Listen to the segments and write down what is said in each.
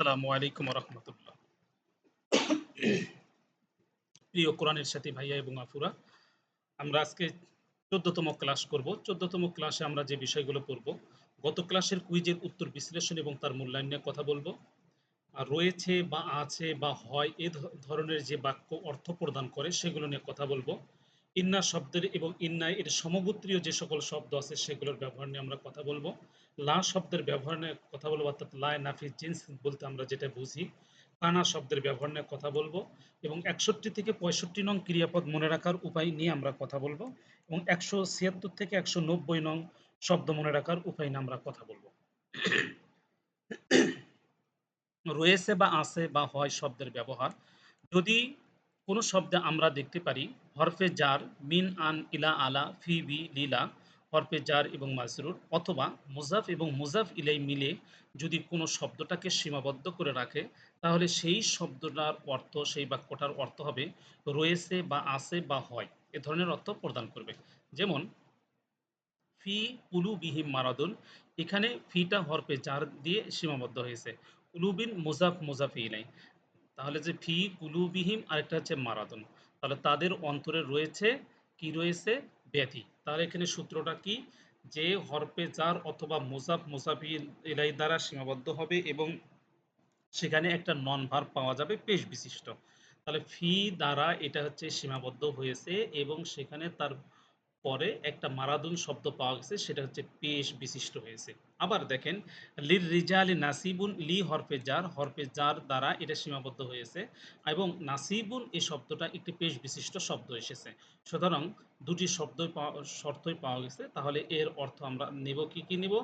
আসসালামু আলাইকুম রহমতুল্লাহ। প্রিয় কোরআনের সাথী ভাইয়া এবং আফুরা, আমরা আজকে ১৪তম ক্লাস করব। ১৪তম ক্লাসে আমরা যে বিষয়গুলো পড়ব, গত ক্লাসের কুইজের উত্তর বিশ্লেষণ এবং তার মূল্যায়ন নিয়ে কথা বলবো। আর রয়েছে বা আছে বা হয় এ ধরনের যে বাক্য অর্থ প্রদান করে সেগুলো নিয়ে কথা বলবো। ইন্না শব্দের এবং ইন্না এর সমগোত্রীয় যে সকল শব্দ আছে সেগুলোর ব্যবহার নিয়ে আমরা কথা বলবো। লা শব্দের ব্যবহার নিয়ে কথা বলবো, অর্থাৎ লা নাফি জিন্স বলতে আমরা যেটা বুঝি। কানা শব্দের ব্যবহার নিয়ে কথা বলবো এবং ৬১ থেকে ৬৫ নং ক্রিয়াপদ মনে রাখার উপায় নিয়ে আমরা কথা বলবো এবং ১৭৬ থেকে ১৯০ নং শব্দ মনে রাখার উপায় নিয়ে আমরা কথা বলবো। রয়েছে বা আছে বা হয় শব্দের ব্যবহার। যদি কোনো শব্দে আমরা দেখতে পারি হরফে জার মিন আন ইলা আলা ফি বি লীলা, হরফে জার এবং মাজরুর, অথবা মুজাফ এবং মুজাফ ইলাই মিলে যদি কোনো শব্দটাকে সীমাবদ্ধ করে রাখে, তাহলে সেই শব্দটার অর্থ, সেই বাক্যটার অর্থ হবে রয়েছে বা আছে বা হয় এ ধরনের অর্থ প্রদান করবে। যেমন ফি কুলুবিহিম মারাদুন, এখানে ফিটা হরফে জার দিয়ে সীমাবদ্ধ হয়েছে। কুলুবিন মুজাফ মুজাফি ইলাই, তাহলে যে ফি কুলুবিহিম আরেকটা হচ্ছে মারাদুন, তাহলে তাদের অন্তরে রয়েছে কি, রয়েছে ব্যাধি। তাহলে এখানে সূত্রটা কি, যে হরফে জার অথবা মুজাফ মুজাফি ইলাই দ্বারা সীমাবদ্ধ হবে এবং সেখানে একটা নন ভার্ব পাওয়া যাবে পেশ বিশিষ্ট। তাহলে ফি দ্বারা এটা হচ্ছে সীমাবদ্ধ হয়েছে এবং সেখানে তার পরে একটা মারাদুন শব্দ পাওয়া গেছে, সেটা হচ্ছে পেশ বিশিষ্ট হয়েছে। আবার দেখেন লির রিজালি নাসিবুন, লি হরফে জার দ্বারা এটা সীমাবদ্ধ হয়েছে এবং নাসিবুন এই শব্দটা একটি পেশ বিশিষ্ট শব্দ এসেছে। সুতরাং দুটি শব্দই শর্তই পাওয়া গেছে। তাহলে এর অর্থ আমরা নেব কি কি নেব,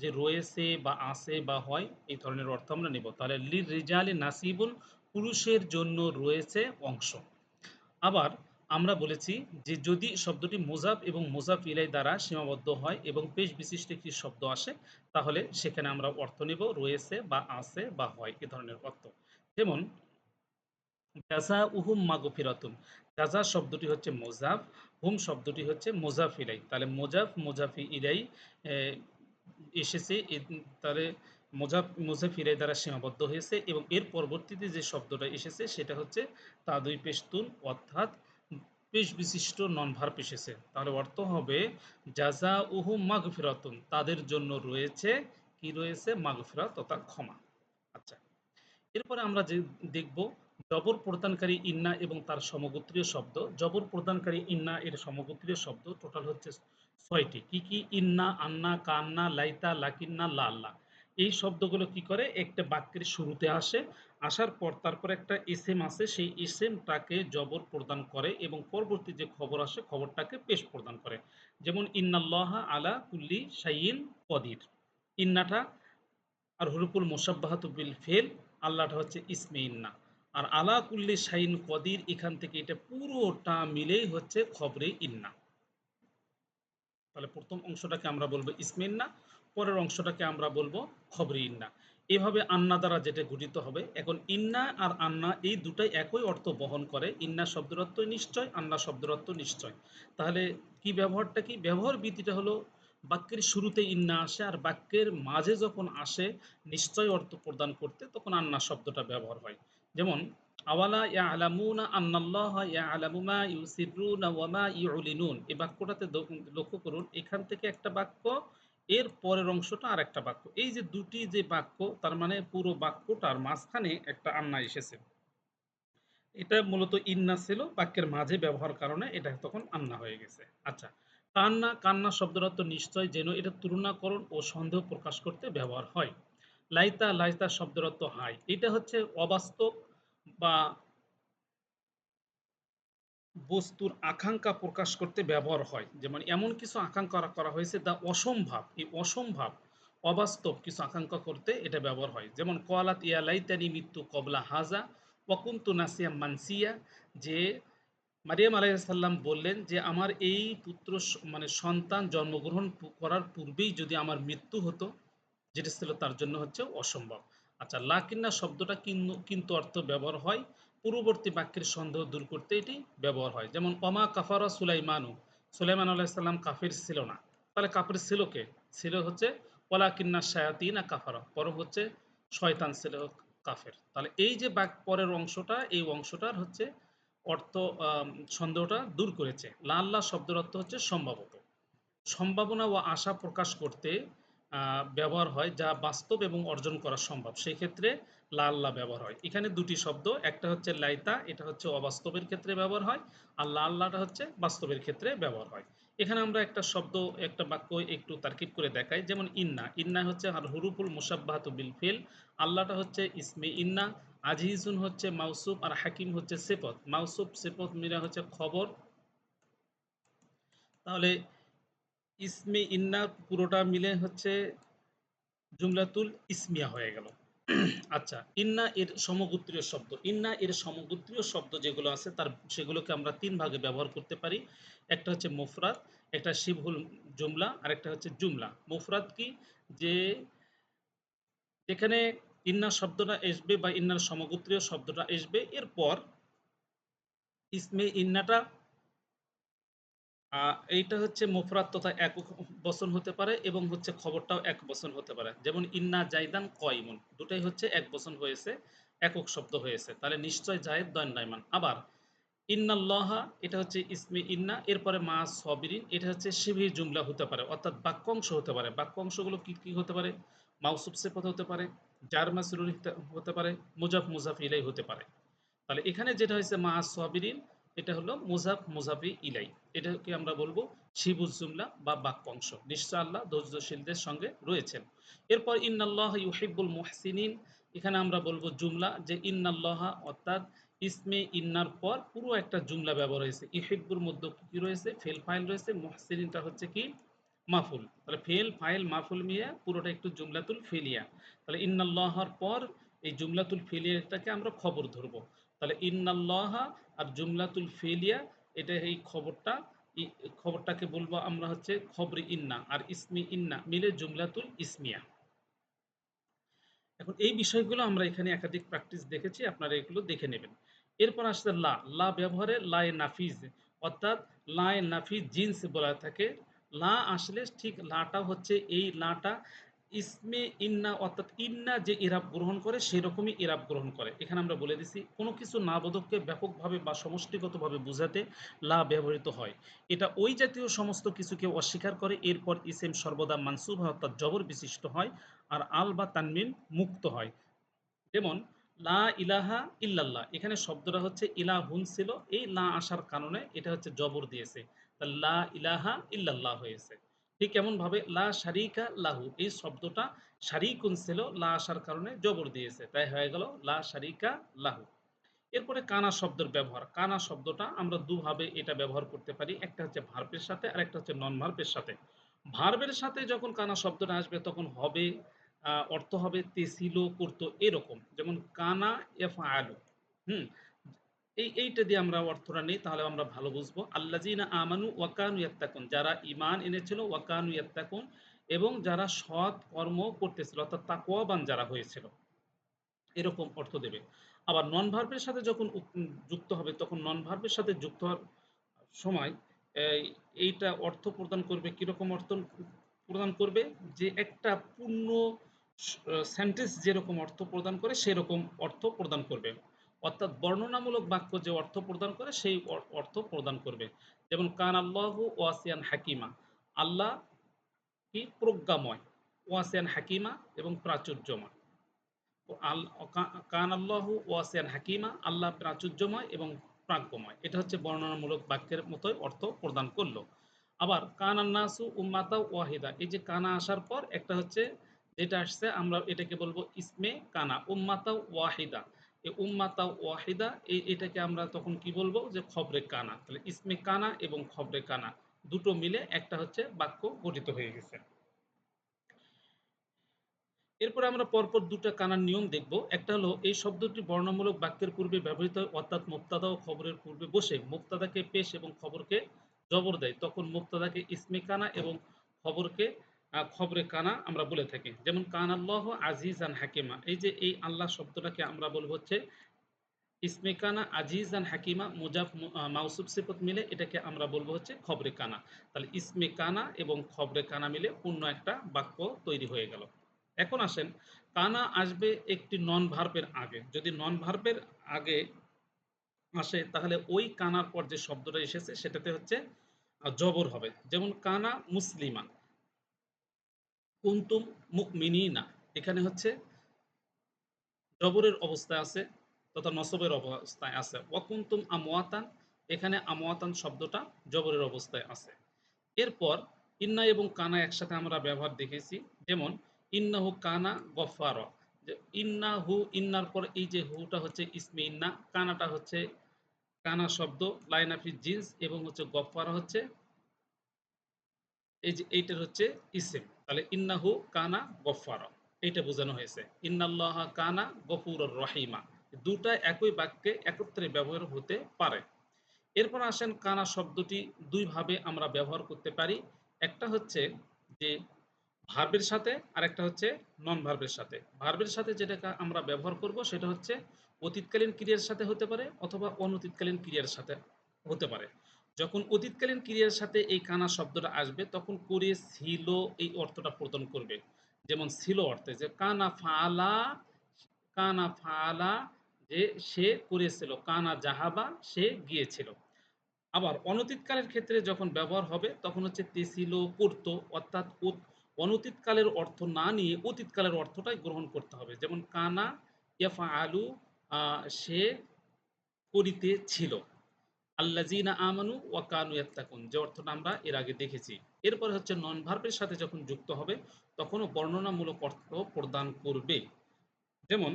যে রয়েছে বা আছে বা হয় এই ধরনের অর্থ আমরা নেব। তাহলে লির রিজালি নাসিবুন, পুরুষের জন্য রয়েছে অংশ। আবার আমরা বলেছি যে যদি শব্দটি মুজাফ এবং মুজাফ ইলাই দ্বারা সীমাবদ্ধ হয় এবং পেশ বিশিষ্ট একটি শব্দ আসে, তাহলে সেখানে আমরা অর্থ নেব রয়েছে বা আছে বা হয় এ ধরনের অর্থ। যেমন জাযা উহুম মাগফিরাতুন, জাযা শব্দটি হচ্ছে মুজাফ, হুম শব্দটি হচ্ছে মুজাফ ইলাই, তাহলে মুজাফ মুজাফি ইলাই এসেছে তাহলে মুজাফ ইলাই দ্বারা সীমাবদ্ধ হয়েছে এবং এর পরবর্তীতে যে শব্দটা এসেছে সেটা হচ্ছে তাদুই পেশতুন, অর্থাৎ পেশ বিশিষ্ট নন ভার্ব এসেছে। তাহলে অর্থ হবে জাযা উহুম মাগফিরাতুন, তাদের জন্য রয়েছে কি, রয়েছে মাগফিরাত তথা ক্ষমা। আচ্ছা, এরপরে আমরা যে দেখব জবর প্রদানকারী ইন্না এবং তার সমগোত্রীয় শব্দ। জবর প্রদানকারী ইন্না এর সমগোত্রীয় শব্দ টোটাল হচ্ছে ৬টি। কি কি? ইন্না, আন্না, কান্না, লাইতা, লাকিন্না, লাল্লা। এই শব্দগুলো কি করে, একটা বাক্যের শুরুতে আসে, আসার পর তারপর একটা এসএম আছে, সেই এসএমটাকে জবর প্রদান করে এবং পরবর্তী যে খবর আসে খবরটাকে পেশ প্রদান করে। যেমন ইন্নাল্লাহা আলা কুল্লি শাইইন কদির, ইন্নাটা আর হুরুফুল মুসাব্বাহাতু বিল ফেল, আল্লাহটা হচ্ছে ইসমে ইন্না। আর আলা কুল্লি শাইন কদির, এখান থেকে এটা পুরোটা মিলেই হচ্ছে খবরে ইন্না। তাহলে প্রথম অংশটাকে আমরা বলবো ইসমে ইন্না, পরের অংশটাকে আমরা বলবো খবরে ইন্না। এভাবে আন্না দ্বারা যেটা গঠিত হবে। এখন ইন্না আর আন্না এই দুটাই একই অর্থ বহন করে। ইন্না শব্দের অর্থ নিশ্চয়, আন্না শব্দের অর্থ নিশ্চয়। তাহলে কি ব্যবহারটা কি, ব্যবহার বিধিটা হলো বাক্যের শুরুতে ইন্না আসে আর বাক্যের মাঝে যখন আসে নিশ্চয় অর্থ প্রদান করতে, তখন আন্না শব্দটা ব্যবহার হয়। যেমন আওয়ালা ইয়ালামুনা আন্নাল্লাহা ইয়ালামু মা ইউসিররুনা ওয়া মা ইউলিনুন, এই বাক্যটাতে লক্ষ্য করুন, এখান থেকে একটা বাক্য, এর পরের অংশটা আরেকটা বাক্য। এই যে দুটি যে বাক্য, তার মানে পুরো বাক্যটার মাঝখানে একটা আন্না এসেছে। এটা মূলত ইন্না ছিল, বাক্যের মাঝে ব্যবহার কারণে এটা তখন আন্না হয়ে গেছে। আচ্ছা, কান্না, কান্না শব্দের অর্থ নিশ্চয়, যেন, এটা তুলনাকরণ ও সন্দেহ প্রকাশ করতে ব্যবহার হয়। লাইতা, লাইতা শব্দের অর্থ হাই, এটা হচ্ছে অবাস্তব বা বস্তুর আকাঙ্ক্ষা প্রকাশ করতে ব্যবহার হয়। যেমন এমন কিছু আকাঙ্ক্ষা করা হয়েছে তা অসম্ভব, এই অসম্ভব অবাস্তব কিছু আকাঙ্ক্ষা করতে এটা ব্যবহার হয়। যেমন কলাত ইয়া লাইতানি মৃত্যু কবলা হাজা ওয়াকুনতু নাসিয়া মানসিয়া, যে মারিয়াম আলাইহিস সালাম বললেন যে আমার এই পুত্র মানে সন্তান জন্মগ্রহণ করার পূর্বেই যদি আমার মৃত্যু হতো, যেটা ছিল তার জন্য হচ্ছে অসম্ভব। আচ্ছা, লাকিন্না শব্দটা কিন্তু অর্থ ব্যবহার হয় পূর্ববর্তী বাক্যের সন্দেহ দূর করতে, এটি ব্যবহার হয়। যেমন অমা কাফারা সুলাইমানু, সুলাইমান আলাইহিস সালাম কাফির ছিল না। তাহলে কাফির ছিল কে? ছিল হচ্ছে ওয়ালাকিন্না শায়াতিনা কাফারা, বরং হচ্ছে শয়তান ছিল কাফের। তাহলে এই যে পরের অংশটা, এই অংশটার হচ্ছে অর্থ, সন্দেহটা দূর করেছে। লাআল্লাহ শব্দের অর্থ হচ্ছে সম্ভবত। সম্ভাবনা ও আশা প্রকাশ করতে ব্যবহার হয় যা বাস্তব এবং অর্জন করা সম্ভব। সেক্ষেত্রে লাআল্লাহ ব্যবহার হয়। এখানে দুটি শব্দ, একটা হচ্ছে লাইতা, এটা হচ্ছে অবাস্তবের ক্ষেত্রে ব্যবহার হয়, আর লাআল্লাহটা হচ্ছে বাস্তবের ক্ষেত্রে ব্যবহার হয়। এখানে আমরা একটা শব্দ, একটা বাক্য একটু তারকিব করে দেখাই। যেমন ইন্না, ইন্না হচ্ছে আর হুরুফুল মুসাব্বাহাতু বিল ফিল। আল্লাহটা হচ্ছে ইসমে ইন্না। আজিজুন হচ্ছে মাউসুফ আর হাকিম হচ্ছে সিফত। মাউসুফ সিফত মিলে হচ্ছে খবর। তাহলে ইসমে ইন্না পুরোটা মিলে হচ্ছে জুমলাতুল ইসমিয়া হয়ে গেল। আচ্ছা, ইন্না এর সমগোত্রীয় শব্দ, ইন্না এর সমগোত্রীয় শব্দ যেগুলো আছে তার সেগুলোকে আমরা তিন ভাগে ব্যবহার করতে পারি। একটা হচ্ছে মুফরাদ, একটা শিবহুল জুমলা, আর একটা হচ্ছে জুমলা। মুফরাদ কি? যে যেখানে ইন্না শব্দটা আসবে বা ইন্নার সমগোত্রীয় শব্দটা আসবে, এরপর ইসমে ইন্নাটা এইটা হচ্ছে মুফরাদ তথা একক বচন হতে পারে এবং হচ্ছে খবরটাও এক বচন হতে পারে। যেমন ইন্না জাইদান কয়মুন, দুটাই হচ্ছে এক বচন হয়েছে, একক শব্দ হয়েছে, তাহলে নিশ্চয় জায়েদ দণ্ডায়মান। আবার ইন্নাল্লাহা, এটা হচ্ছে ইসমে ইন্না, এরপরে মা সবিরিন, এটা হচ্ছে শিবির জুমলা হতে পারে, অর্থাৎ বাক্যাংশ হতে পারে। বাক্যাংশগুলো কি কি হতে পারে? মাউসুফ সিফত হতে পারে, জার মাসরুর হতে পারে, মুজাফ মুজাফ ইলাই হতে পারে। তাহলে এখানে যেটা হয়েছে মা সাবিরিন, এটা হলো মুজাফ মুজাফি ইলাই, এটাকে আমরা বলবো শিবুজ জুমলা বা বাক্যাংশ। নিশ্চয় আল্লাহ ধৈর্যশীলদের সঙ্গে রয়েছেন। এরপর ইন্নাল্লাহ ইউহিব্বুল মুহসিনিন, এখানে আমরা বলবো জুমলা, যে ইন্নাল্লাহ অর্থাৎ ইসমে ইন্নার পর পুরো একটা জুমলা ব্যবহার হয়েছে। ইহিব্বুর মধ্যে কি রয়েছে? ফেল ফাইল রয়েছে। মুহসিনিনটা হচ্ছে কি? মাফুল। তাহলে ফেল ফাইল মাফুল মিয়া পুরোটা একটু জুমলাতুল ফেলিয়া। তাহলে ইন্নাল্লাহর পর এই জুমলাতুল ফেলিয়াটাকে আমরা খবর ধরবো। তাহলে ইন্নাল্লাহা আর জুমলাতুল ফেলিয়া, এটা এই খবরটা, খবরটাকে বলবো আমরা হচ্ছে খবরি ইন্না, আর ইসমি ইন্না মিলে জুমলাতুল ইসমিয়া। এখন এই বিষয়গুলো আমরা এখানে একাধিক প্র্যাকটিস দেখেছি, আপনারা এগুলো দেখে নেবেন। এরপর আসছে লা, লা ব্যবহারে লায়ে নাফিজ, অর্থাৎ লায়ে নাফিজ জিন্স বলা থাকে। লা আসলে ঠিক লাটা হচ্ছে এই লাটা ইসমে ইন্না, অর্থাৎ ইন্না যে ইরাব গ্রহণ করে সেরকমই ইরাব গ্রহণ করে। এখানে আমরা বলে দিছি কোনো কিছু না বোধককে ব্যাপকভাবে বা সমষ্টিগতভাবে বোঝাতে লা ব্যবহৃত হয়। এটা ওই জাতীয় সমস্ত কিছুকে অস্বীকার করে। এরপর ইসেম সর্বদা মানসুব হয়, অর্থাৎ জবর বিশিষ্ট হয়, আর আল বা তানমিন মুক্ত হয়। যেমন লা ইলাহা ইল্লাল্লাহ, এখানে শব্দটা হচ্ছে ইলাহুন ছিল, এই লা আসার কারণে এটা হচ্ছে জবর দিয়েছে, তা লা ইলাহা ইল্লাল্লাহ হয়েছে। ঠিক এমন ভাবে লা শারিকা লাহু, এই শব্দটা শারিকুন ছিল, লা আসার কারণে জবর দিয়েছে, তাই হয়ে গেল লা শারিকা লাহু। এরপরে কানা শব্দের ব্যবহার। কানা শব্দটা আমরা দুভাবে এটা ব্যবহার করতে পারি, একটা হচ্ছে ভার্বের সাথে আর একটা হচ্ছে নন ভার্বের সাথে। ভার্বের সাথে যখন কানা শব্দটা আসবে তখন হবে অর্থ হবে তেসিল করতো এরকম, যেমন কানা এফ আলু। হুম, এইটা দিয়ে আমরা অর্থটা নেই, তাহলে আমরা ভালো বুঝবো। আল্লাযিনা আমানু ওয়াকানু ইয়াত্তাকুন, যারা ঈমান এনেছিল, ওয়াকানু ইয়াত্তাকুন, এবং যারা সৎ কর্ম করতেছিল, অর্থাৎ তাকওয়াবান যারা হয়েছিল, এরকম অর্থ দেবে। আবার নন ভার্বের সাথে যখন যুক্ত হবে, তখন নন ভার্বের সাথে যুক্ত হওয়ার সময় এই এইটা অর্থ প্রদান করবে, কিরকম অর্থ প্রদান করবে? যে একটা পূর্ণ সেন্টেন্স যেরকম অর্থ প্রদান করে সেরকম অর্থ প্রদান করবে, অর্থাৎ বর্ণনামূলক বাক্য যে অর্থ প্রদান করে সেই অর্থ প্রদান করবে। যেমন কান আল্লাহু ওয়াসিয়ান হাকিমা, আল্লাহ কি? প্রজ্ঞাময়, ওয়াসিয়ান হাকিমা এবং প্রাচুর্যময়। কান আল্লাহু ওয়াসিয়ান হাকিমা, আল্লাহ প্রাচুর্যময় এবং প্রাজ্ঞময়, এটা হচ্ছে বর্ণনামূলক বাক্যের মতোই অর্থ প্রদান করলো। আবার কান আন্নাসু উম্মাতা ওয়াহিদা, এই যে কানা আসার পর একটা হচ্ছে যেটা আসছে, আমরা এটাকে বলবো ইসমে কানা, উম্মাতা ওয়াহিদা। এই উম্মাতা ওয়াহিদা এটাকে আমরা তখন কি বলবো? যে খবরে কানা। তাহলে ইসমে কানা এবং খবরে কানা দুটো মিলে একটা হচ্ছে বাক্য গঠিত হয়ে গেছে। এরপরে আমরা পরপর দুটো কানার নিয়ম দেখব। একটা হলো এই শব্দটি বর্ণনামূলক বাক্যের পূর্বে ব্যবহৃত হয়, অর্থাৎ মুক্তাদা ও খবরের পূর্বে বসে মুক্তাদাকে পেশ এবং খবরকে জবর দেয়, তখন মুক্তাদাকে ইসমে কানা এবং খবরকে খবরে কানা আমরা বলে থাকি। যেমন কান আল্লাহ আজিজান হাকিমা, এই যে এই আল্লাহ শব্দটাকে আমরা বলবো হচ্ছে ইসমে কানা, আজিজান হাকিমা মুজাফ মাউসুফ সিফত মিলে এটাকে আমরা বলবো হচ্ছে খবরে কানা। তাহলে ইসমে কানা এবং খবরে কানা মিলে পূর্ণ একটা বাক্য তৈরি হয়ে গেল। এখন আসেন, কানা আসবে একটি নন ভার্বের আগে। যদি নন ভার্বের আগে আসে তাহলে ওই কানার পর যে শব্দটা এসেছে সেটাতে হচ্ছে জবর হবে। যেমন কানা মুসলিমান, কুনতুম মুমিনিনা, এখানে হচ্ছে জবরের অবস্থায় আছে তথা নসবের অবস্থায় আছে। ওয়াকুনতুম আমওয়াতান, এখানে আমওয়াতান শব্দটা জবরের অবস্থায় আছে। এরপর ইন্না এবং কানা একসাথে আমরা ব্যবহার দেখেছি। যেমন ইন্নাহু কানা গফফারা, যে ইন্নাহু, ইন্নার পর এই যে হুটা হচ্ছে ইসমে ইন্না, কানাটা হচ্ছে কানা শব্দ লাইনাফি জিন্স, এবং হচ্ছে গফফারা হচ্ছে এই যে এইটার হচ্ছে ইসিম। তাহলে ইন্নাহু কানা গফফারা, এইটা বোঝানো হয়েছে। ইন্নাল্লাহা কানা গফুরুর রহিমা, দুটা একই বাক্যে একত্রে ব্যবহার হতে পারে। এরপর আসেন, কানা শব্দটি দুই ভাবে আমরা ব্যবহার করতে পারি। একটা হচ্ছে যে ভার্বের সাথে, আর একটা হচ্ছে নন ভার্বের সাথে। ভার্বের সাথে যেটা আমরা ব্যবহার করব সেটা হচ্ছে অতীতকালীন ক্রিয়ার সাথে হতে পারে অথবা অনতীতকালীন ক্রিয়ার সাথে হতে পারে। যখন অতীতকালীন ক্রিয়ার সাথে এই কানা শব্দটা আসবে তখন করে ছিল এই অর্থটা প্রদান করবে। যেমন ছিল অর্থে যে কানা ফালা, কানা ফালা, যে সে করেছিল, কানা জাহাবা, সে গিয়েছিল। আবার অনতীতকালের ক্ষেত্রে যখন ব্যবহার হবে তখন হচ্ছে তেছিল, করতো, অর্থাৎ অনতীতকালের অর্থ না নিয়ে অতীতকালের অর্থটাই গ্রহণ করতে হবে। যেমন কানা ইয়াফআলু, সে করিতেছিল। আল্লাযীনা আমানু ওয়া কানু ইয়াত্তাকুন, যে অর্থটা আমরা এর আগে দেখেছি। এরপরে হচ্ছে নন ভার্বের সাথে যখন যুক্ত হবে তখনও বর্ণনামূলক অর্থ প্রদান করবে। যেমন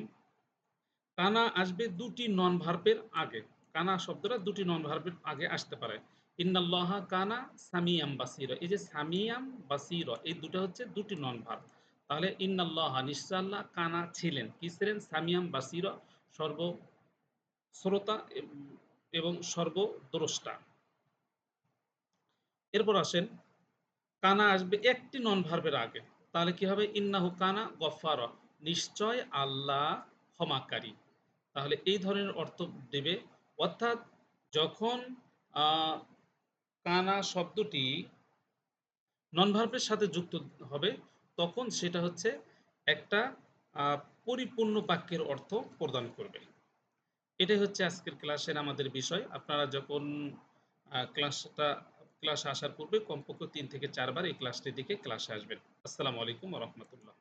কানা আসবে দুটি নন ভার্বের আগে। কানা শব্দটা দুটি নন ভার্বের আগে আসতে পারে। ইন্নাল্লাহা কানা সামিয়াম বাসীরা, এই যে সামিয়াম বাসীরা, এই দুটো হচ্ছে দুটি নন ভার্ব। তাহলে ইন্নাল্লাহা, নিশ্চয় আল্লাহ, কানা ছিলেন, কি ছিলেন, সামিয়াম বাসীরা, সর্বশ্রোতা এবং সর্বদ্রষ্টা। এরপর আসেন, কানা আসবে একটি নন ভার্বের আগে। তাহলে কি হবে, ইন্নাহু কানা গফফারা, নিশ্চয় আল্লাহ ক্ষমাকারী। তাহলে এই ধরনের অর্থ দেবে। অর্থাৎ যখন আহ, কানা শব্দটি নন ভার্বের সাথে যুক্ত হবে তখন সেটা হচ্ছে একটা আহ, পরিপূর্ণ বাক্যের অর্থ প্রদান করবে। এটাই হচ্ছে আজকের ক্লাসের আমাদের বিষয়। আপনারা যখন ক্লাসটা ক্লাসে আসার পূর্বে কমপক্ষে ৩ থেকে ৪ বার এই ক্লাসটি দেখে ক্লাসে আসবেন। আসসালামু আলাইকুম ওয়া রাহমাতুল্লাহ।